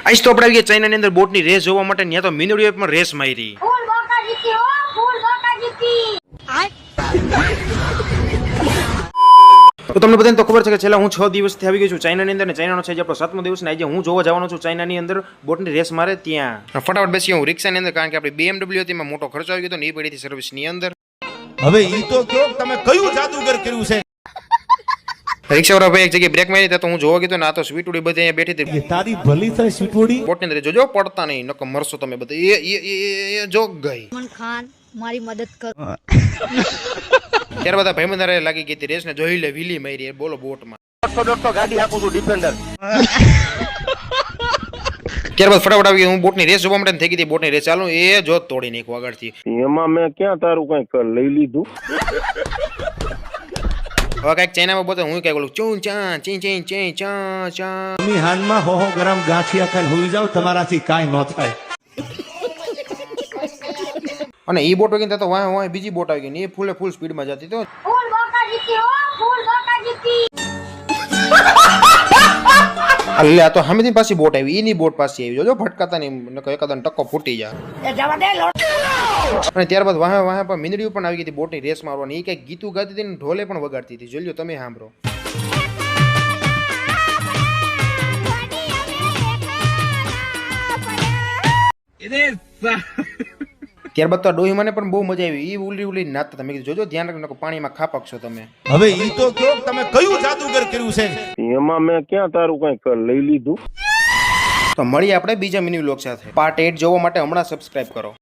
આજ તો આપણે આવી ગયા ચાઇનાની અંદર બોટની રેસ જોવા માટે. ત્યાં તો મીંદડીઓએ પણ રેસ મારી. તો તમને બધાને તો ખબર છે કે છેલ્લા હું 6 દિવસથી આવી ગયો છું ચાઇનાની અંદર, ને ચાઇનાનો છે જે આપણો 7મો દિવસ, ને આજે હું જોવા જવાનો છું ચાઇનાની અંદર બોટની રેસ મારે ત્યાં. ફટાફટ બેસી હું રિક્ષાની અંદર, કારણ કે આપણી BMW હતી એમાં મોટો ખર્ચો આવી ગયો ને એ પડી હતી સર્વિસની અંદર. હવે ઈ તો કયો તમે કયું જાદુગર કર્યું છે? રિક્ષાવાળા ભાઈ એક જગ્યાએ બ્રેક મારી તો હું જોવા ગયો ને આ તો સ્વીટુડી બધી અહીંયા બેઠી હતી. તારી ભલી થાય સ્વીટોડી. બોટની અંદર જોજો પડતા નહીં, નકર મરશો તમે બધા. એ જોગ ગઈ. સલમાન ખાન મારી મદદ કરો. ત્યારબાદ ભાઈ બંધારે લાગી ગઈ હતી રેસ ને જોઈ લે વિલી મારી બોલો બોટમાં. ગાડી હાકું છું ડિફેન્ડર. ત્યારબાદ ફટાફટ આવી હું બોટની રેસ જોવા માટે થઈ ગઈ હતી બોટની રેસ ચાલુ એ જો તોડી નાખ્યું આગળથી. એમાં મેં ક્યાં તારું કઈક લઈ લીધું. હવે કઈક ચાઇનામાં બોલતો હું કઈક બોલું ચું ચા ચી ચી ચી ચા ચા. તમે હાનમાં હો ગરમ ગાંઠિયા ખાઈને હોઈ જાવ, તમારાથી કાંઈ ન થાય. અને એ બોટ વગી તો વાહ બીજી બોટ આવી ગઈ ને એ ફૂલ સ્પીડમાં જતી તો. અલ્લે આ તો સામેથી પાછી બોટ આવી, એની બોટ પાછી આવી જોજો ભટકાતા નહીં એકાદા ટક્કો ફૂટી જાય. અને ત્યારબાદ વાહ પર મીંદડીઓ પણ આવી ગઈ હતી બોટની રેસ મારવાની. એ કઈક ગીતું ગાતી હતી ને ઢોલે પણ વગાડતી હતી. જોઈ લો તમે સાંભળો. ત્યારબાદ તો ડોહી મને પણ બહુ મજા આવી. એ ઉલી નાચતા તમે જોજો ધ્યાન રાખજો પાણીમાં ખાપક છો તમે. હવે ઈ તો કયો તમે કયું જાદુગર કર્યું છે? એમાં મેં ક્યાં તારું કઈક લઈ લીધું. તો મળીએ આપણે બીજા મિની વ્લોગ સાથે. પાર્ટ 8 જોવા માટે હમણાં સબસ્ક્રાઇબ કરો.